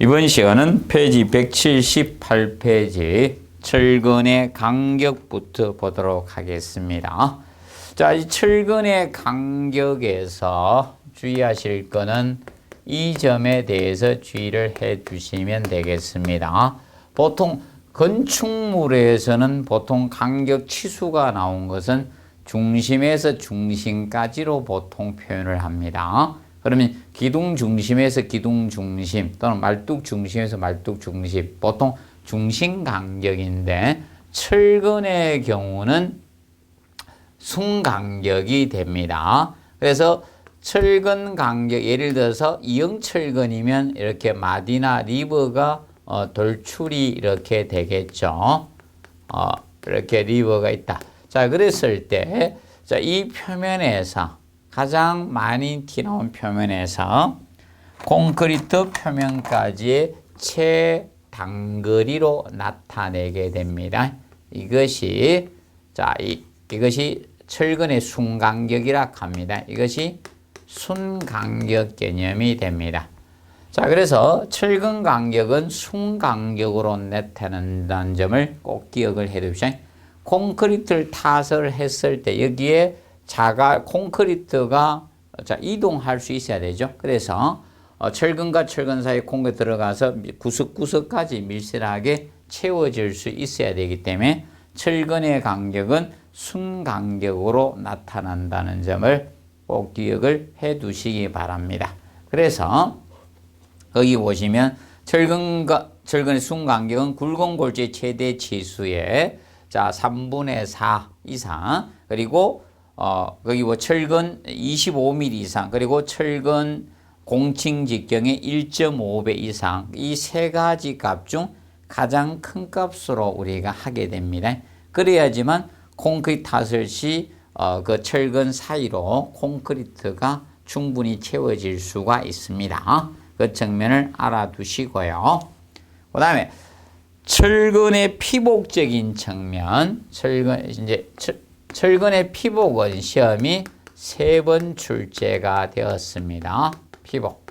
이번 시간은 페이지 178페이지 철근의 간격부터 보도록 하겠습니다. 자, 이 철근의 간격에서 주의하실 거는 이 점에 대해서 주의를 해 주시면 되겠습니다. 보통 건축물에서는 보통 간격 치수가 나온 것은 중심에서 중심까지로 보통 표현을 합니다. 그러면 기둥 중심에서 기둥 중심 또는 말뚝 중심에서 말뚝 중심, 보통 중심 간격인데 철근의 경우는 순 간격이 됩니다. 그래서 철근 간격, 예를 들어서 이형철근이면 이렇게 마디나 리버가 돌출이 이렇게 되겠죠. 이렇게 리버가 있다. 자, 그랬을 때, 자, 이 표면에서 가장 많이 튀어나온 표면에서 콘크리트 표면까지의 최단거리로 나타내게 됩니다. 이것이, 자, 이것이 철근의 순간격이라 합니다. 이것이 순간격 개념이 됩니다. 자, 그래서 철근 간격은 순간격으로 나타난다는 점을 꼭 기억을 해 두십시오. 콘크리트를 타설 했을 때 여기에 콘크리트가 이동할 수 있어야 되죠. 그래서 철근과 철근 사이 콘크리트 들어가서 구석구석까지 밀실하게 채워질 수 있어야 되기 때문에 철근의 간격은 순간격으로 나타난다는 점을 꼭 기억을 해 두시기 바랍니다. 그래서 거기 보시면 철근의 순간격은 굵은 골재 최대 치수의 3분의 4 이상, 그리고 거기 철근 25mm 이상, 그리고 철근 공칭 직경의 1.5배 이상, 이 세 가지 값 중 가장 큰 값으로 우리가 하게 됩니다. 그래야지만 콘크리트 타설 시 그 철근 사이로 콘크리트가 충분히 채워질 수가 있습니다. 그 측면을 알아두시고요. 그 다음에 철근의 피복적인 측면, 철근의 피복은 시험이 3번 출제가 되었습니다. 피복.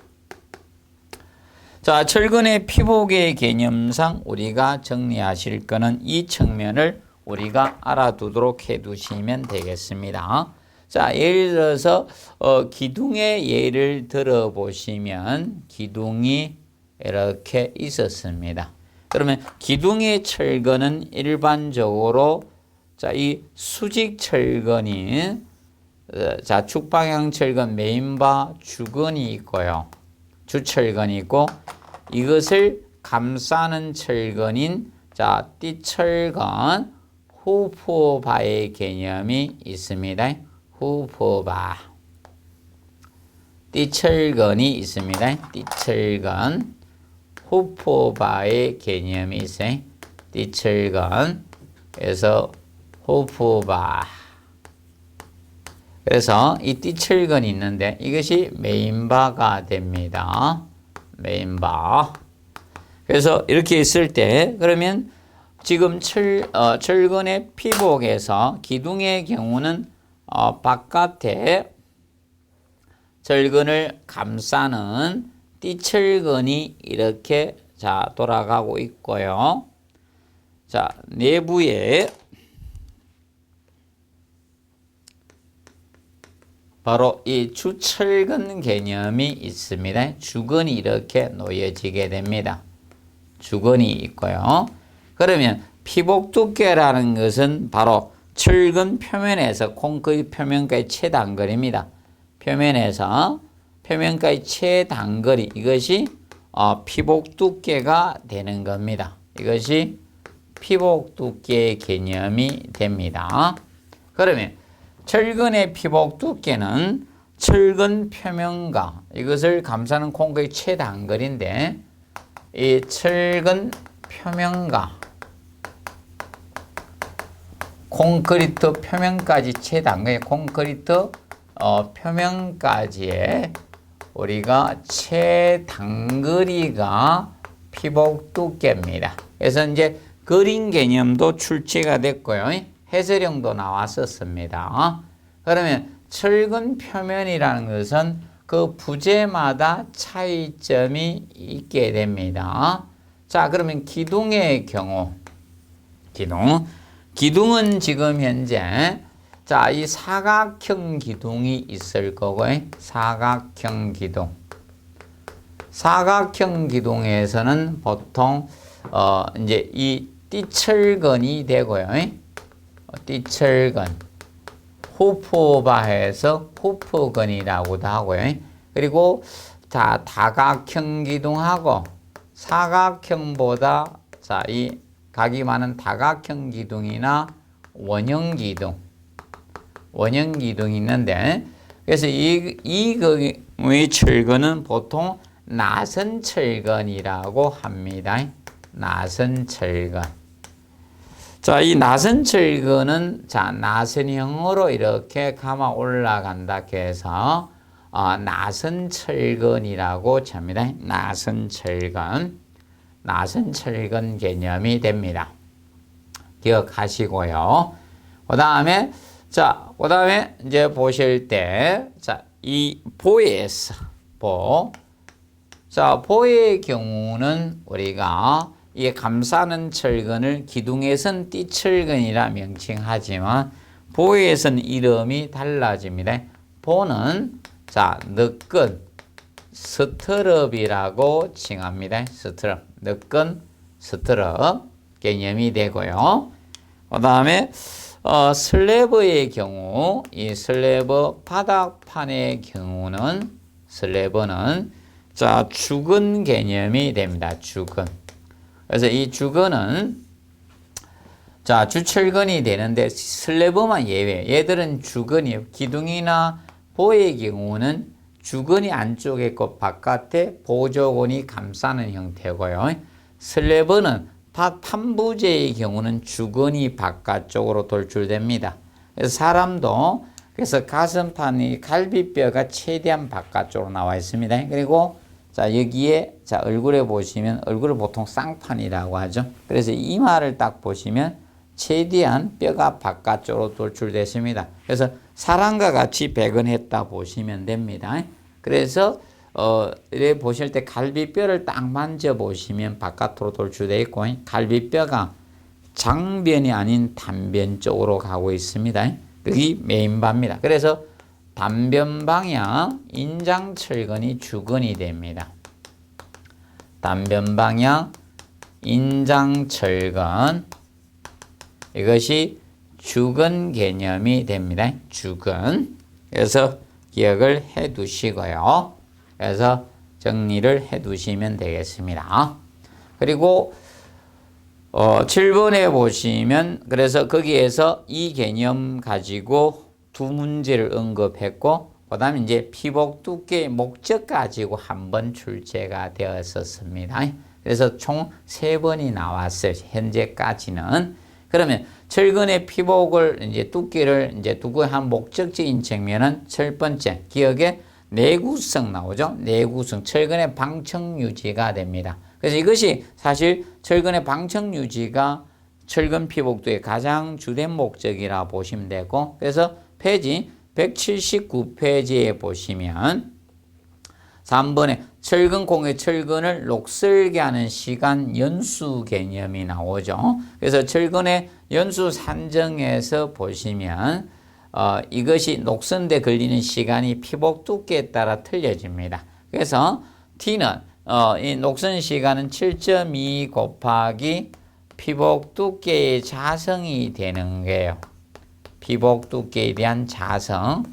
자, 철근의 피복의 개념상 우리가 정리하실 거는 이 측면을 우리가 알아두도록 해 두시면 되겠습니다. 자, 예를 들어서 기둥의 예를 들어 보시면 기둥이 이렇게 있었습니다. 그러면 기둥의 철근은 일반적으로 이 수직 철근이 축방향 철근 메인바 주근이 있고요. 주철근이 있고 이것을 감싸는 철근인 띠철근 후프바의 개념이 있습니다. 후프바. 띠철근이 있습니다. 띠철근. 후프바의 개념이 있어요. 띠철근에서 후프바. 그래서 이 띠철근이 있는데 이것이 메인바가 됩니다. 메인바. 그래서 이렇게 있을 때 그러면 지금 철근의 피복에서 기둥의 경우는 바깥에 철근을 감싸는 띠철근이 이렇게 돌아가고 있고요. 자, 내부에 바로 이 주철근 개념이 있습니다. 주근이 이렇게 놓여지게 됩니다. 주근이 있고요. 그러면 피복 두께라는 것은 바로 철근 표면에서 콘크리트 표면까지 최단거리입니다. 표면에서 표면까지 최단거리, 이것이 피복 두께가 되는 겁니다. 이것이 피복 두께의 개념이 됩니다. 그러면 철근의 피복 두께는 철근 표면과 이것을 감싸는 콘크리트 최단거리인데 이 철근 표면과 콘크리트 표면까지 최단거리, 콘크리트 표면까지의 우리가 최단거리가 피복 두께입니다. 그래서 이제 그림 개념도 출제가 됐고요. 해설형도 나왔었습니다. 그러면 철근 표면이라는 것은 그 부재마다 차이점이 있게 됩니다. 자, 그러면 기둥의 경우, 기둥은 지금 현재 자, 이 사각형 기둥이 있을 거고요. 사각형 기둥에서는 보통 이제 이 띠철근이 되고요. 띠철근, 후프바해서 후프근이라고도 하고요. 그리고 자, 다각형 기둥하고 사각형보다 자, 이 각이 많은 다각형 기둥이나 원형 기둥이 있는데, 그래서 이 경우의 철근은 보통 나선철근이라고 합니다. 나선철근. 자, 이 나선철근은 자, 나선형으로 이렇게 감아 올라간다 해서 나선철근이라고 합니다. 나선철근 개념이 됩니다. 기억하시고요. 그 다음에 이제 보실 때, 자, 이 보의 경우는 우리가 이 감싸는 철근을 기둥에선 띠철근이라 명칭하지만 보에선 이름이 달라집니다. 보는 자, 늦근, 스트럽이라고 칭합니다. 스트럽, 늦근, 스트럽 개념이 되고요. 그 다음에 슬래브의 경우, 이 슬래브 바닥판의 경우는 슬래브는 자, 주근 개념이 됩니다. 주근. 그래서 이 주근은 자, 주철근이 되는데 슬래브만 예외. 얘들은 주근이, 기둥이나 보의 경우는 주근이 안쪽에 있고 바깥에 보조근이 감싸는 형태고요. 슬래브는 판부재의 경우는 주근이 바깥쪽으로 돌출됩니다. 그래서 사람도 그래서 가슴판이 갈비뼈가 최대한 바깥쪽으로 나와 있습니다. 그리고 자, 여기에 자, 얼굴에 보시면 얼굴을 보통 쌍판이라고 하죠. 그래서 이마를 딱 보시면 최대한 뼈가 바깥쪽으로 돌출됐습니다. 그래서 사람과 같이 배근했다 보시면 됩니다. 그래서 이렇게 보실 때 갈비뼈를 딱 만져보시면 바깥으로 돌출되어 있고 갈비뼈가 장변이 아닌 단변 쪽으로 가고 있습니다. 그게 메인바입니다. 그래서 단변 방향 인장철근이 주근이 됩니다. 단변 방향 인장철근 이것이 주근 개념이 됩니다. 주근. 그래서 기억을 해 두시고요. 그래서 정리를 해 두시면 되겠습니다. 그리고 7번에 보시면 그래서 거기에서 이 개념 가지고 두 문제를 언급했고 그 다음에 이제 피복 두께의 목적 가지고 한 번 출제가 되었었습니다. 그래서 총 3번이 나왔어요. 현재까지는. 그러면 철근의 피복을 이제 두께를 이제 두고 한 목적적인 측면은 첫 번째 기억에 내구성 나오죠. 내구성 철근의 방청 유지가 됩니다. 그래서 이것이 사실 철근의 방청 유지가 철근 피복도의 가장 주된 목적이라 보시면 되고 그래서 페이지 179페이지에 보시면 3번에 철근 공의 철근을 녹슬게 하는 시간 연수 개념이 나오죠. 그래서 철근의 연수 산정에서 보시면 이것이 녹슨데 걸리는 시간이 피복 두께에 따라 틀려집니다. 그래서 T는 이 녹슨 시간은 7.2 곱하기 피복 두께의 자성이 되는 거예요. 피복 두께에 대한 자성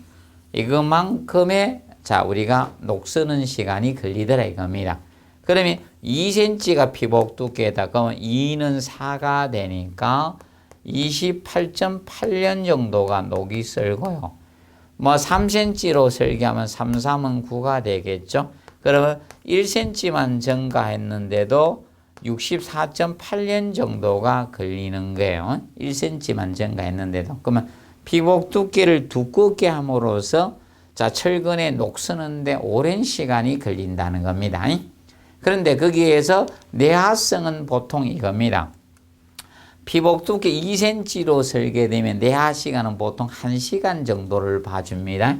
이것만큼의 자 우리가 녹쓰는 시간이 걸리더라 이겁니다. 그러면 2cm가 피복 두께다 그러면 2는 4가 되니까 28.8년 정도가 녹이 썰고요. 뭐 3cm로 설계하면 3, 3은 9가 되겠죠. 그러면 1cm만 증가했는데도 64.8년 정도가 걸리는 거예요. 1cm만 증가했는데도. 그러면 피복 두께를 두껍게 함으로써 자 철근에 녹쓰는데 오랜 시간이 걸린다는 겁니다. 그런데 거기에서 내하성은 보통 이겁니다. 피복 두께 2cm로 설계되면 내하 시간은 보통 1시간 정도를 봐줍니다.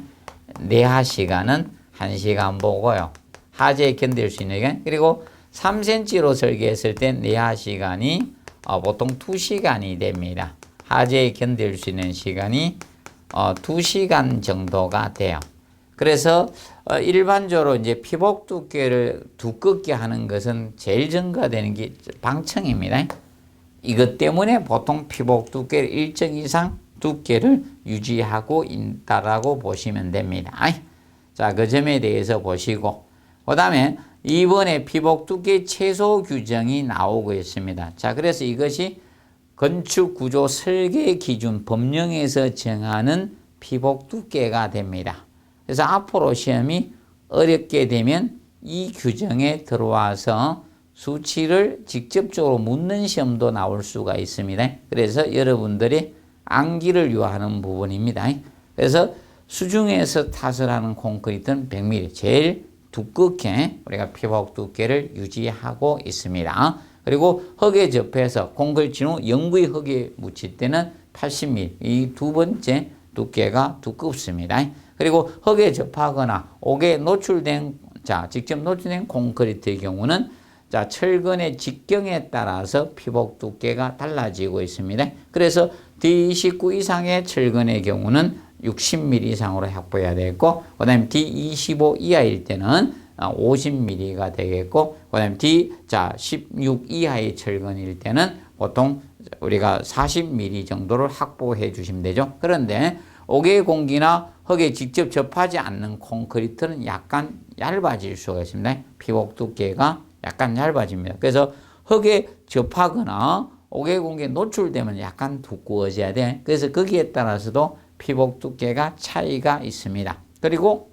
내하 시간은 1시간 보고요. 하재에 견딜 수 있는 시간. 그리고 3cm로 설계했을 때 내하 시간이 보통 2시간이 됩니다. 하재에 견딜 수 있는 시간이 2시간 정도가 돼요. 그래서 일반적으로 이제 피복 두께를 두껍게 하는 것은 제일 증가되는 게 방청입니다. 이것 때문에 보통 피복 두께를 일정 이상 두께를 유지하고 있다라고 보시면 됩니다. 자, 그 점에 대해서 보시고, 그 다음에 이번에 피복 두께 최소 규정이 나오고 있습니다. 자, 그래서 이것이 건축 구조 설계 기준 법령에서 정하는 피복 두께가 됩니다. 그래서 앞으로 시험이 어렵게 되면 이 규정에 들어와서 수치를 직접적으로 묻는 시험도 나올 수가 있습니다. 그래서 여러분들이 암기를 요하는 부분입니다. 그래서 수중에서 탓을 하는 콘크리트는 100mm, 제일 두껍게 우리가 피복 두께를 유지하고 있습니다. 그리고 흙에 접해서 콘크리트 후 영구히 흙에 묻힐 때는 80mm, 이 두 번째 두께가 두껍습니다. 그리고 흙에 접하거나 옥에 노출된, 직접 노출된 콘크리트의 경우는 철근의 직경에 따라서 피복 두께가 달라지고 있습니다. 그래서 D29 이상의 철근의 경우는 60mm 이상으로 확보해야 되겠고, 그 다음에 D25 이하일 때는 50mm가 되겠고, 그 다음에 D16 이하의 철근일 때는 보통 우리가 40mm 정도를 확보해 주시면 되죠. 그런데 옥의 공기나 흙에 직접 접하지 않는 콘크리트는 약간 얇아질 수가 있습니다. 피복 두께가 약간 얇아집니다. 그래서 흙에 접하거나 옥의 공기에 노출되면 약간 두꺼워져야 돼. 그래서 거기에 따라서도 피복 두께가 차이가 있습니다. 그리고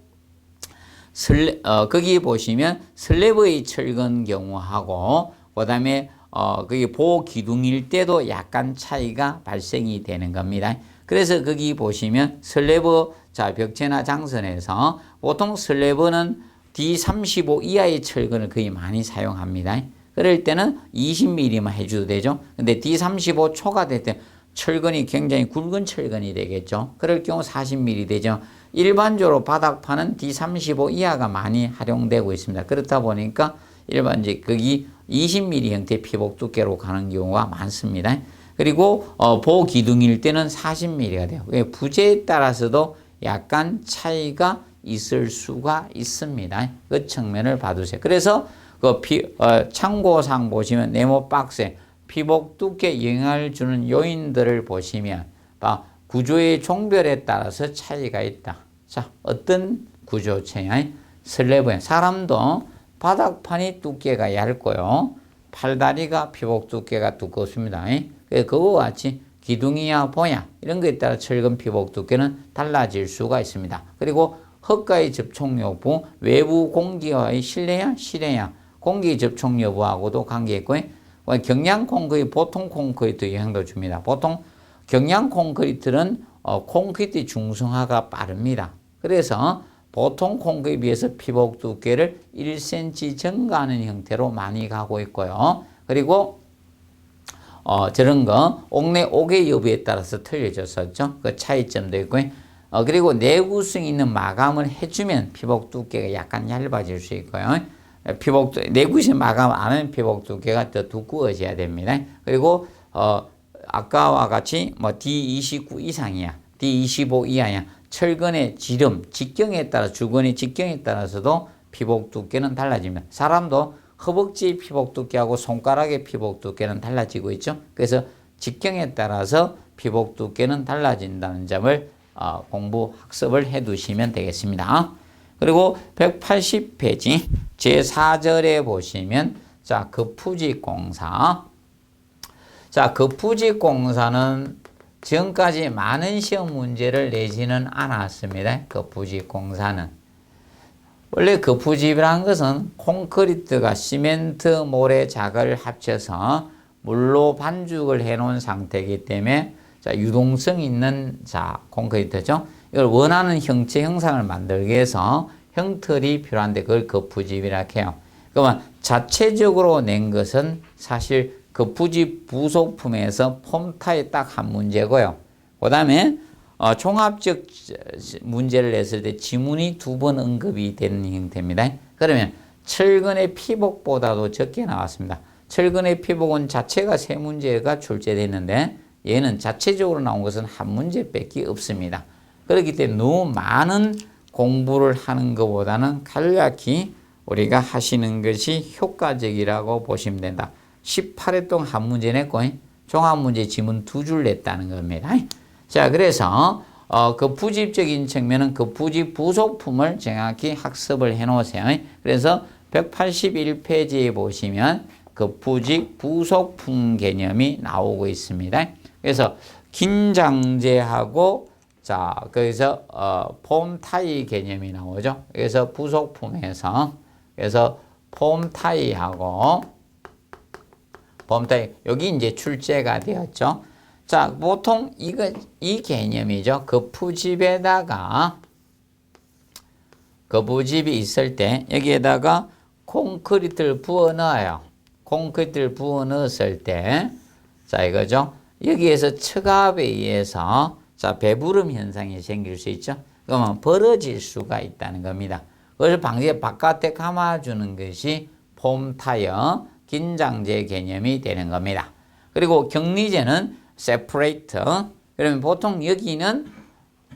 거기 보시면 슬래브의 철근 경우하고 그 다음에 거기 보호 기둥일 때도 약간 차이가 발생이 되는 겁니다. 그래서 거기 보시면 슬래브 벽체나 장선에서 보통 슬래브는 D35 이하의 철근을 거의 많이 사용합니다. 그럴 때는 20mm만 해줘도 되죠. 근데 D35 초과될 때 철근이 굉장히 굵은 철근이 되겠죠. 그럴 경우 40mm 되죠. 일반적으로 바닥판은 D35 이하가 많이 활용되고 있습니다. 그렇다 보니까 일반적으로 거기 20mm 형태의 피복 두께로 가는 경우가 많습니다. 그리고 보호 기둥일 때는 40mm가 돼요. 부재에 따라서도 약간 차이가 있을 수가 있습니다. 그 측면을 봐두세요. 그래서 참고상 보시면 네모 박스에 피복 두께 영향을 주는 요인들을 보시면 구조의 종별에 따라서 차이가 있다. 자, 어떤 구조체냐? 슬래브에 사람도 바닥판이 두께가 얇고요. 팔다리가 피복 두께가 두껍습니다. 그거와 같이 기둥이야 보야 이런 거에 따라 철근 피복 두께는 달라질 수가 있습니다. 그리고 흙과의 접촉 여부, 외부 공기와의 실내야 실외야 공기 접촉 여부하고도 관계있고, 경량 콘크리트, 보통 콘크리트 영향도 줍니다. 보통 경량 콘크리트는 콘크리트 중성화가 빠릅니다. 그래서 보통 콘크리트에 비해서 피복 두께를 1cm 증가하는 형태로 많이 가고 있고요. 그리고 저런 거 옥의 여부에 따라서 틀려졌었죠. 그 차이점도 있고요. 그리고 내구성 있는 마감을 해주면 피복 두께가 약간 얇아질 수 있고요. 내구성 마감 안 하는 피복 두께가 더 두꺼워져야 됩니다. 그리고 아까와 같이 D29 이상이야, D25 이하야, 철근의 지름, 직경에 따라 주근의 직경에 따라서도 피복 두께는 달라집니다. 사람도 허벅지 피복 두께하고 손가락의 피복 두께는 달라지고 있죠. 그래서 직경에 따라서 피복 두께는 달라진다는 점을 학습을 해 두시면 되겠습니다. 그리고 180페이지 제4절에 보시면 거푸집 공사. 거푸집 공사는 지금까지 많은 시험 문제를 내지는 않았습니다. 거푸집 공사는 원래 거푸집이라는 것은 콘크리트가 시멘트, 모래, 자갈을 합쳐서 물로 반죽을 해 놓은 상태이기 때문에 유동성 있는 콘크리트죠. 이걸 원하는 형체 형상을 만들기 위해서 형틀이 필요한데 그걸 거푸집이라고 해요. 그러면 자체적으로 낸 것은 사실 거푸집 부속품에서 폼타의 딱 한 문제고요. 그 다음에 종합적 문제를 냈을 때 지문이 2번 언급이 되는 형태입니다. 그러면 철근의 피복보다도 적게 나왔습니다. 철근의 피복은 자체가 3문제가 출제됐는데 얘는 자체적으로 나온 것은 1문제밖에 없습니다. 그렇기 때문에 너무 많은 공부를 하는 것보다는 간략히 우리가 하시는 것이 효과적이라고 보시면 된다. 18회 동안 1문제 냈고 종합문제 지문 2줄 냈다는 겁니다. 자, 그래서 그 부집적인 측면은 그 부집 부속품을 정확히 학습을 해 놓으세요. 그래서 181페이지에 보시면 그 부집 부속품 개념이 나오고 있습니다. 그래서 긴장제하고 자, 거기서 폼 타이 개념이 나오죠. 그래서 부속품에서 그래서 폼 타이하고 폼 타이 여기 이제 출제가 되었죠. 자, 보통 이 개념이죠. 그 부집에다가 그 부집이 있을 때 여기에다가 콘크리트를 부어 넣어요. 콘크리트를 부어 넣었을 때 자, 이거죠. 여기에서 측압에 의해서 자, 배부름 현상이 생길 수 있죠. 그러면 벌어질 수가 있다는 겁니다. 그걸 바깥에 감아주는 것이 폼 타이어 긴장제 개념이 되는 겁니다. 그리고 격리제는 separate. 그러면 보통 여기는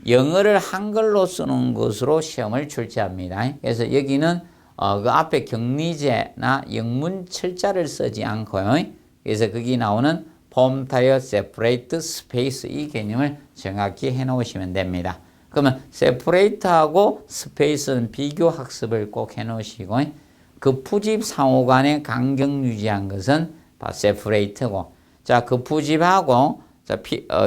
영어를 한글로 쓰는 것으로 시험을 출제합니다. 그래서 여기는 그 앞에 격리제나 영문 철자를 쓰지 않고요. 그래서 거기 나오는 폼 타이어 separate space 이 개념을 정확히 해 놓으시면 됩니다. 그러면 separate하고 space는 비교 학습을 꼭 해 놓으시고 그 부집 상호 간의 간격 유지한 것은 separate고 자, 그 부집하고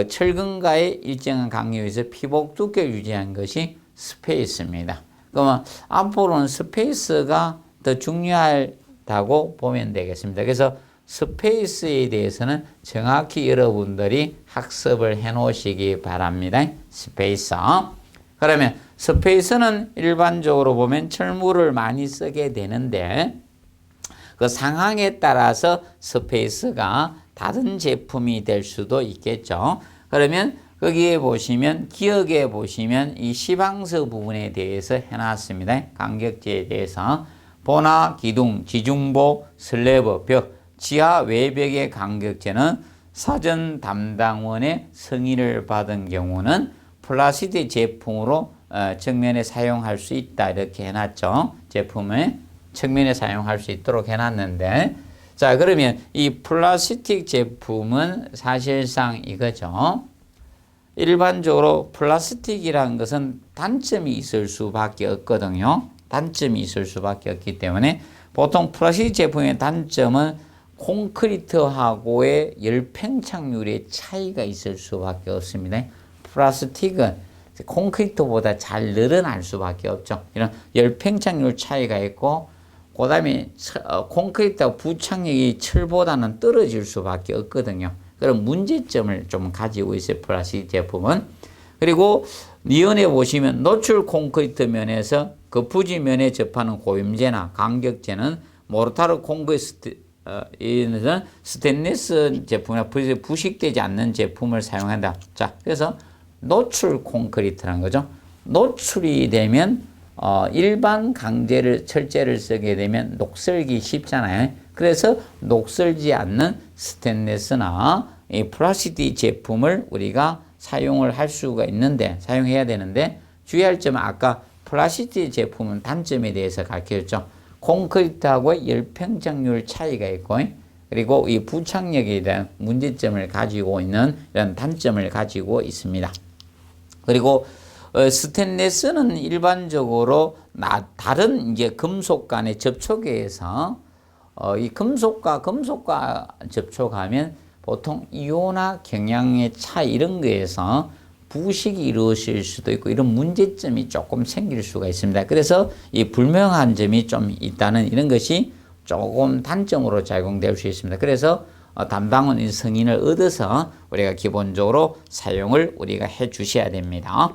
철근과의 일정한 간격에서 피복 두께를 유지한 것이 스페이스입니다. 그러면 앞으로는 스페이스가 더 중요하다고 보면 되겠습니다. 그래서 스페이스에 대해서는 정확히 여러분들이 학습을 해 놓으시기 바랍니다. 스페이스. 그러면 스페이스는 일반적으로 보면 철물을 많이 쓰게 되는데 그 상황에 따라서 스페이스가 다른 제품이 될 수도 있겠죠. 그러면 거기에 보시면 기억에 보시면 이 시방서 부분에 대해서 해놨습니다. 간격제에 대해서 보나, 기둥, 지중보, 슬래브, 벽, 지하 외벽의 간격제는 사전 담당원의 승인을 받은 경우는 플라스틱 제품으로 측면에 사용할 수 있다 이렇게 해놨죠. 제품을 측면에 사용할 수 있도록 해놨는데 자, 그러면 이 플라스틱 제품은 사실상 이거죠. 일반적으로 플라스틱이라는 것은 단점이 있을 수밖에 없거든요. 단점이 있을 수밖에 없기 때문에 보통 플라스틱 제품의 단점은 콘크리트하고의 열팽창률의 차이가 있을 수밖에 없습니다. 플라스틱은 콘크리트보다 잘 늘어날 수밖에 없죠. 이런 열팽창률 차이가 있고 그 다음에 콘크리트하고 부착력이 철보다는 떨어질 수밖에 없거든요. 그런 문제점을 좀 가지고 있어요. 플라스틱 제품은. 그리고 니은에 보시면 노출 콘크리트 면에서 그 부지면에 접하는 고임제나 간격제는 모르타르 콘크리트 이는 스테인리스 제품이나 부식되지 않는 제품을 사용한다. 자, 그래서 노출 콘크리트라는 거죠. 노출이 되면 일반 철제를 쓰게 되면 녹슬기 쉽잖아요. 그래서 녹슬지 않는 스테인리스나 이 플라스틱 제품을 우리가 사용을 할 수가 있는데 사용해야 되는데 주의할 점은 아까 플라스틱 제품은 단점에 대해서 가르쳤죠. 콘크리트하고 열팽창률 차이가 있고 그리고 이 부착력에 대한 문제점을 가지고 있는 이런 단점을 가지고 있습니다. 그리고 스테인리스는 일반적으로 다른 이제 금속 간의 접촉에 의해서 이 금속과 접촉하면 보통 이온화 경향의 차이 이런 거에서 부식이 이루어질 수도 있고 이런 문제점이 조금 생길 수가 있습니다. 그래서 이 불명한 점이 좀 있다는 이런 것이 조금 단점으로 작용될 수 있습니다. 그래서 담당원 승인을 얻어서 우리가 기본적으로 사용을 우리가 해 주셔야 됩니다.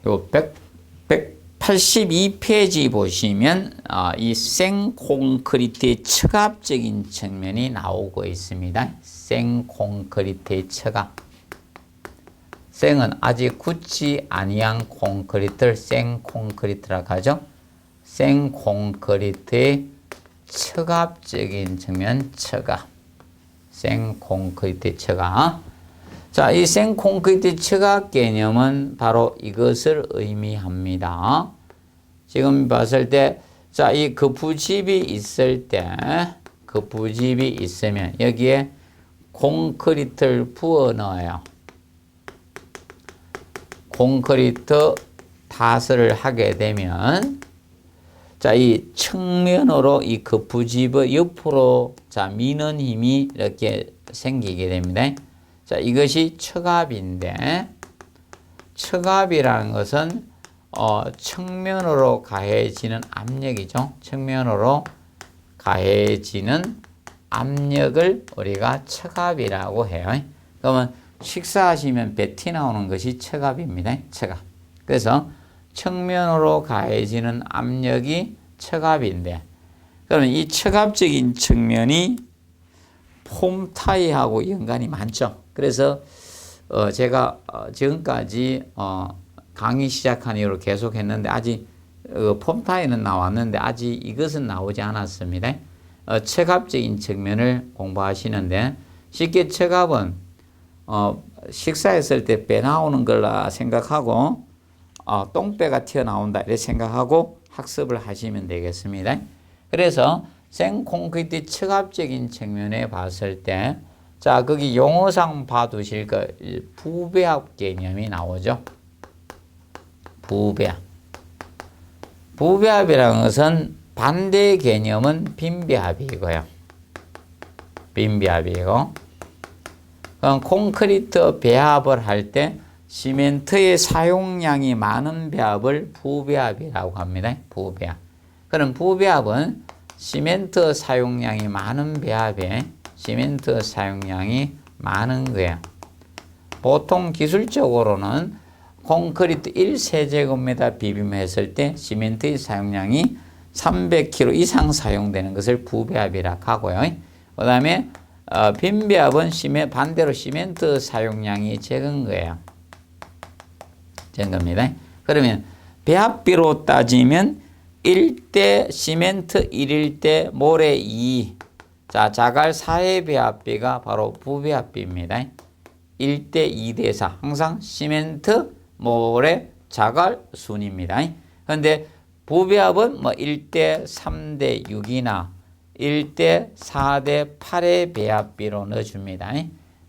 요 108 82페이지 보시면 이 생콘크리트의 척압적인 측면이 나오고 있습니다. 생콘크리트의 척압. 생은 아직 굳지 아니한 콘크리트를 생콘크리트라고 하죠. 생콘크리트의 척압적인 측면, 척압. 생콘크리트의 척압. 자, 이 생콘크리트 척압 개념은 바로 이것을 의미합니다. 지금 봤을 때, 자, 이 거푸집이 있을 때, 거푸집이 있으면 여기에 콘크리트를 부어 넣어요. 콘크리트 타설을 하게 되면, 자, 이 측면으로 이 거푸집의 옆으로 자, 미는 힘이 이렇게 생기게 됩니다. 자, 이것이 척압인데, 척압이라는 것은 측면으로 가해지는 압력이죠. 측면으로 가해지는 압력을 우리가 척압이라고 해요. 그러면 식사하시면 배티 나오는 것이 척압입니다. 척압. 그래서 측면으로 가해지는 압력이 척압인데, 그러면 이 척압적인 측면이 폼 타이하고 연관이 많죠. 그래서 제가 지금까지 강의 시작한 이후로 계속 했는데 아직 폼 타이는 나왔는데 아직 이것은 나오지 않았습니다. 척압적인 측면을 공부하시는데, 쉽게 척압은 식사했을 때 배 나오는 걸라 생각하고 똥배가 튀어나온다 이렇게 생각하고 학습을 하시면 되겠습니다. 그래서 생콘크리트 척압적인 측면에 봤을 때, 자, 거기 용어상 봐두실 거 부배합 개념이 나오죠. 부배합. 부배합이라는 것은 반대 개념은 빈배합이고요. 빈배합이고, 그럼 콘크리트 배합을 할 때 시멘트의 사용량이 많은 배합을 부배합이라고 합니다. 부배합. 그럼 부배합은 시멘트 사용량이 많은 배합에 시멘트 사용량이 많은 거예요. 보통 기술적으로는 콘크리트 1세제곱미터 비빔했을 때 시멘트의 사용량이 300kg 이상 사용되는 것을 부배합이라고 하고요. 그 다음에 빈배합은 반대로 시멘트 사용량이 적은 거예요. 적은 겁니다. 그러면 배합비로 따지면 1대 시멘트 1일 때 모래 2. 자, 자갈 4의 배합비가 바로 부배합비입니다. 1대 2대 4. 항상 시멘트, 모래, 자갈 순입니다. 그런데 부배합은 뭐 1대 3대 6이나 1대 4대 8의 배합비로 넣어줍니다.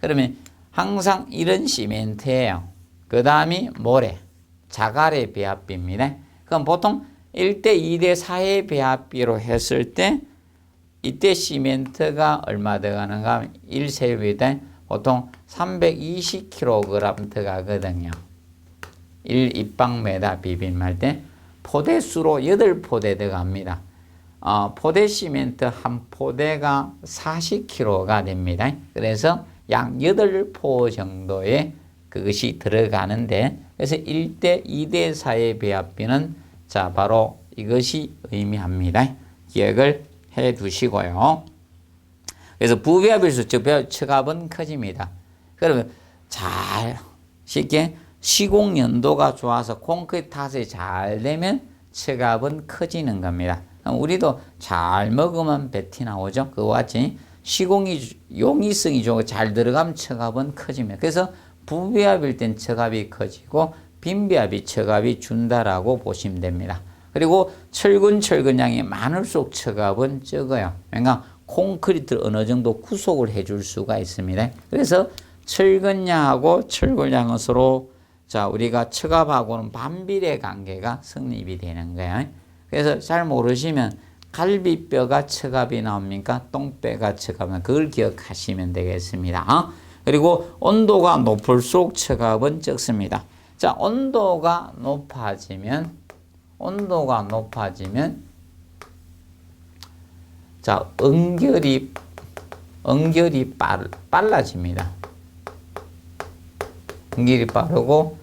그러면 항상 이런 시멘트예요. 그 다음이 모래, 자갈의 배합비입니다. 그럼 보통 1대 2대 4의 배합비로 했을 때 이때 시멘트가 얼마 들어가는가 하면 1세비에 보통 320kg 들어가거든요. 1입방미터 비빔할 때 포대수로 8포대 들어갑니다. 포대 시멘트 한 포대가 40kg가 됩니다. 그래서 약 8포 정도의 그것이 들어가는데, 그래서 1대 2대 4의 배합비는 자, 바로 이것이 의미합니다. 기억을 해 두시고요. 그래서 부배합일수록 척압은 커집니다. 그러면 잘 쉽게 시공 연도가 좋아서 콘크리트 타설이 잘 되면 척압은 커지는 겁니다. 우리도 잘 먹으면 배티 나오죠. 그와 같이 시공이 용이성이 좋고 잘 들어가면 척압은 커집니다. 그래서 부배합일 땐 척압이 커지고 빈배합이 척압이 준다라고 보시면 됩니다. 그리고 철근양이 많을수록 척압은 적어요. 왜냐하면 콘크리트를 어느 정도 구속을 해줄 수가 있습니다. 그래서 철근양하고 철근양은 서로 자, 우리가 척압하고는 반비례 관계가 성립이 되는 거예요. 그래서 잘 모르시면 갈비뼈가 척압이 나옵니까? 똥배가 척압이 나옵니까? 그걸 기억하시면 되겠습니다. 그리고 온도가 높을수록 척압은 적습니다. 자, 온도가 높아지면 자, 응결이 빨라집니다. 응결이 빠르고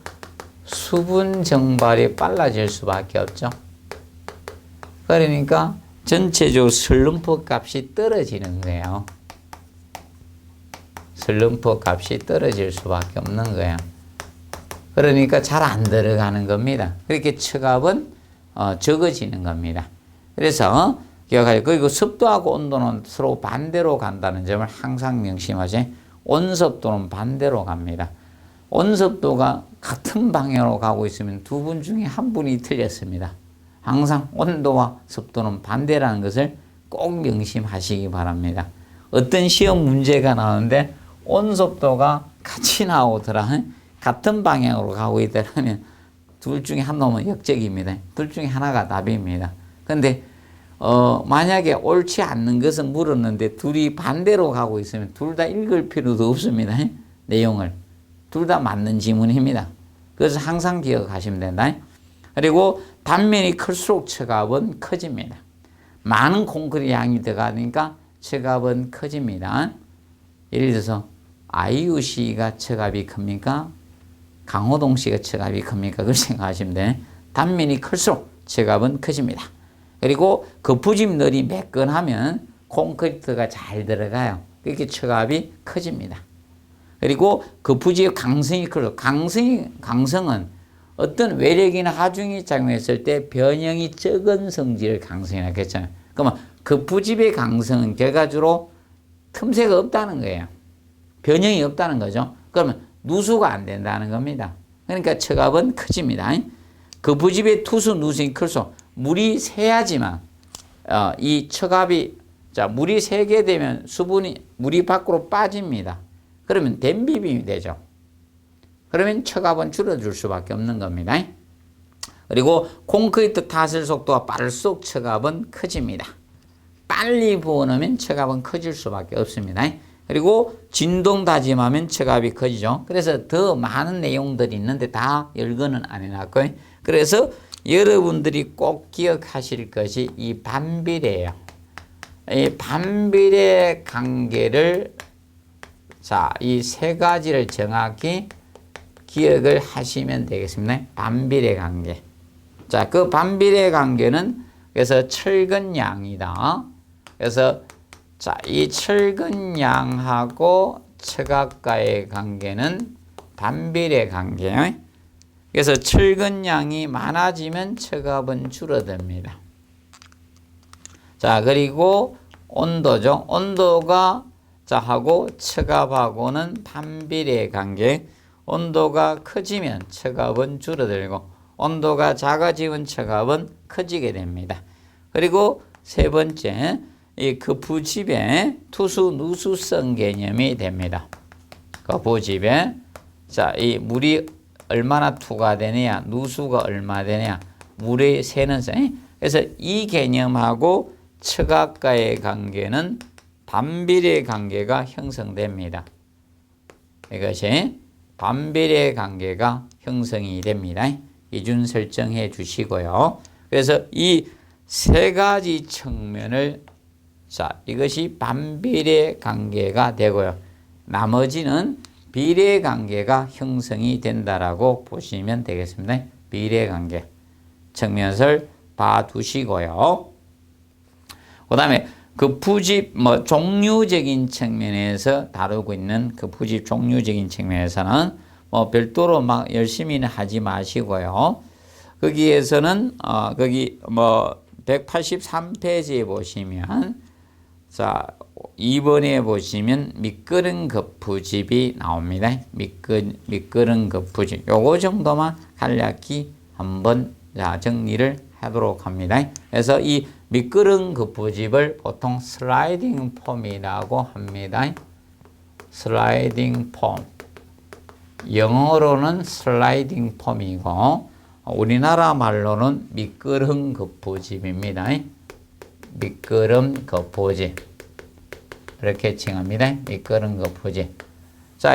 수분 증발이 빨라질 수밖에 없죠. 그러니까 전체적으로 슬럼프 값이 떨어지는 거예요. 슬럼프 값이 떨어질 수밖에 없는 거예요. 그러니까 잘 안 들어가는 겁니다. 그렇게 척압은 적어지는 겁니다. 그래서 기억하세요. 그리고 습도하고 온도는 서로 반대로 간다는 점을 항상 명심하세요. 온습도는 반대로 갑니다. 온습도가 같은 방향으로 가고 있으면 두 분 중에 한 분이 틀렸습니다. 항상 온도와 습도는 반대라는 것을 꼭 명심하시기 바랍니다. 어떤 시험 문제가 나오는데 온습도가 같이 나오더라. 같은 방향으로 가고 있다면 둘 중에 한 놈은 역적입니다. 둘 중에 하나가 답입니다. 근데 만약에 옳지 않는 것을 물었는데 둘이 반대로 가고 있으면 둘 다 읽을 필요도 없습니다. 내용을. 둘 다 맞는 지문입니다. 그래서 항상 기억하시면 된다. 그리고 단면이 클수록 척압은 커집니다. 많은 콘크리트 양이 들어가니까 척압은 커집니다. 예를 들어서 아이유 씨가 척압이 큽니까? 강호동 씨가 척압이 큽니까? 그렇게 생각하시면 돼요. 단면이 클수록 척압은 커집니다. 그리고 거푸집널이 매끈하면 콘크리트가 잘 들어가요. 그렇게 척압이 커집니다. 그리고 거푸집의 강성이 클수록 강성은 어떤 외력이나 하중이 작용했을 때 변형이 적은 성질을 강성이라고 했잖아요. 그러면 거푸집의 강성은 결과적으로 틈새가 없다는 거예요. 변형이 없다는 거죠. 그러면 누수가 안 된다는 겁니다. 그러니까 척압은 커집니다. 거푸집의 투수 누수인 클수록 물이 새야지만 이 척압이 물이 새게 되면 물이 밖으로 빠집니다. 그러면 댐비빔이 되죠. 그러면 척압은 줄어들 수밖에 없는 겁니다. 그리고 콘크리트 타설 속도가 빠를수록 척압은 커집니다. 빨리 부어놓으면 척압은 커질 수밖에 없습니다. 그리고 진동 다짐하면 척압이 커지죠. 그래서 더 많은 내용들이 있는데 다 열거는 안 해놨고요. 그래서 여러분들이 꼭 기억하실 것이 이 반비례예요. 이 반비례 관계를 이 세 가지를 정확히 기억을 하시면 되겠습니다. 반비례 관계. 그 반비례 관계는 그래서 철근양이다. 그래서 이 철근양하고 척압과의 관계는 반비례 관계예요. 그래서 철근양이 많아지면 척압은 줄어듭니다. 그리고 온도죠. 온도가 하고 척압하고는 반비례 관계. 온도가 커지면 척압은 줄어들고 온도가 작아지면 척압은 커지게 됩니다. 그리고 세 번째, 이 거푸집의 투수 누수성 개념이 됩니다. 거푸집에 이 물이 얼마나 투가 되느냐, 누수가 얼마 되느냐, 물의 새는 그래서 이 개념하고 척압과의 관계는 반비례 관계가 형성됩니다. 이것이 반비례 관계가 형성이 됩니다. 기준 설정해 주시고요. 그래서 이 세 가지 측면을 이것이 반비례 관계가 되고요. 나머지는 비례 관계가 형성이 된다라고 보시면 되겠습니다. 비례 관계 측면을 봐두시고요. 그다음에 거푸집 종류적인 측면에서 다루고 있는 거푸집 종류적인 측면에서는 별도로 막 열심히는 하지 마시고요. 거기에서는 거기 183페이지에 보시면 2번에 보시면 미끄럼 거푸집이 나옵니다. 미끄럼 거푸집 요거 정도만 간략히 한번 정리를 하도록 합니다. 그래서 이 미끄럼 거푸집을 보통 슬라이딩 폼이라고 합니다. 슬라이딩 폼. 영어로는 슬라이딩 폼이고 우리나라 말로는 미끄럼 거푸집입니다. 미끄럼 거푸집. 이렇게 칭합니다. 미끄럼 거푸집.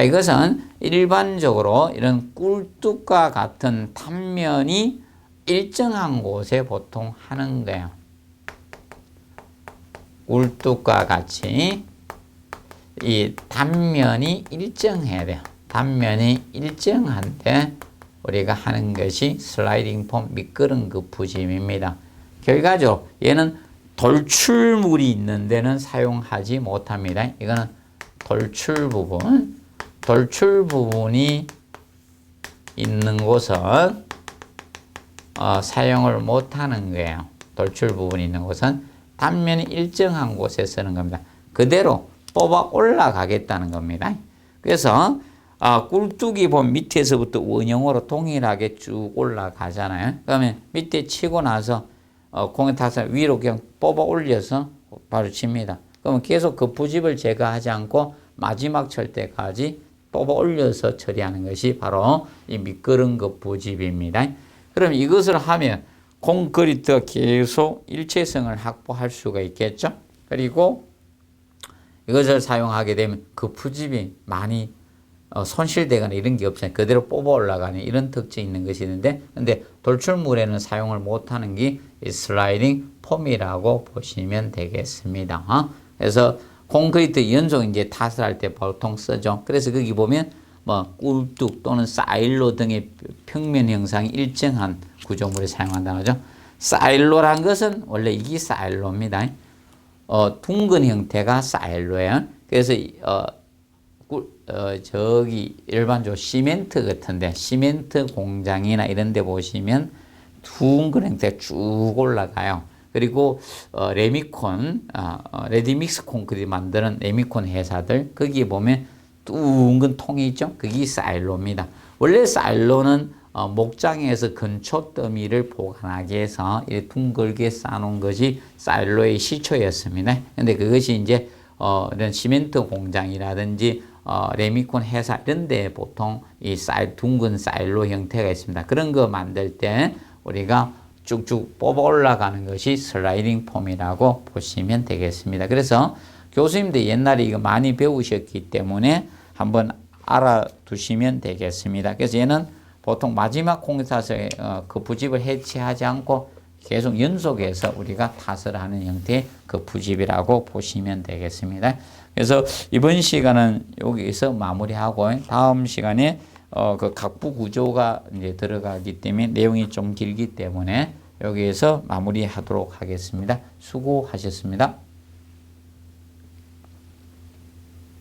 이것은 일반적으로 이런 꿀뚝과 같은 단면이 일정한 곳에 보통 하는 거예요. 꿀뚝과 같이 이 단면이 일정해야 돼요. 단면이 일정한데 우리가 하는 것이 슬라이딩 폼 미끄럼 거푸집입니다. 결과적으로 얘는 돌출물이 있는 데는 사용하지 못합니다. 이거는 돌출 부분이 있는 곳은 사용을 못하는 거예요. 돌출 부분이 있는 곳은 단면이 일정한 곳에 쓰는 겁니다. 그대로 뽑아 올라가겠다는 겁니다. 그래서 꿀뚜기 보면 밑에서부터 원형으로 동일하게 쭉 올라가잖아요. 그러면 밑에 치고 나서 공에 타서 위로 그냥 뽑아 올려서 바로 칩니다. 그러면 계속 그 부집을 제거하지 않고 마지막 칠 때까지 뽑아 올려서 처리하는 것이 바로 이 미끄럼 거푸집입니다. 그럼 이것을 하면 콘크리트가 계속 일체성을 확보할 수가 있겠죠. 그리고 이것을 사용하게 되면 거푸집이 많이 손실되거나 이런 게 없잖아요. 그대로 뽑아 올라가는 이런 특징이 있는 것이 있는데, 근데 돌출물에는 사용을 못하는 게 이 슬라이딩 폼이라고 보시면 되겠습니다. 그래서 콘크리트 연속 이제 탓을 할 때 보통 쓰죠. 그래서 거기 보면 뭐 꿀뚝 또는 사일로 등의 평면 형상이 일정한 구조물을 사용한다는 거죠. 사일로란 것은 원래 이게 사일로입니다. 둥근 형태가 사일로예요. 그래서 저기 일반적으로 시멘트 같은데 시멘트 공장이나 이런 데 보시면 둥근 형태가 쭉 올라가요. 그리고 레미콘, 레디믹스 콘크리트 만드는 레미콘 회사들 거기에 보면 둥근 통이 있죠. 그게 사일로입니다. 원래 사일로는 목장에서 근초 더미를 보관하기 위해서 이렇게 둥글게 쌓아놓은 것이 사일로의 시초였습니다. 근데 그것이 이제 이런 시멘트 공장이라든지 레미콘 회사 이런 데 보통 이 둥근 사일로 형태가 있습니다. 그런 거 만들 때 우리가 쭉쭉 뽑아 올라가는 것이 슬라이딩 폼이라고 보시면 되겠습니다. 그래서 교수님들 옛날에 이거 많이 배우셨기 때문에 한번 알아두시면 되겠습니다. 그래서 얘는 보통 마지막 공사에서 그 부집을 해체하지 않고 계속 연속해서 우리가 탓을 하는 형태의 그 부집이라고 보시면 되겠습니다. 그래서 이번 시간은 여기서 마무리하고 다음 시간에 그 각부 구조가 이제 들어가기 때문에 내용이 좀 길기 때문에 여기에서 마무리하도록 하겠습니다. 수고하셨습니다.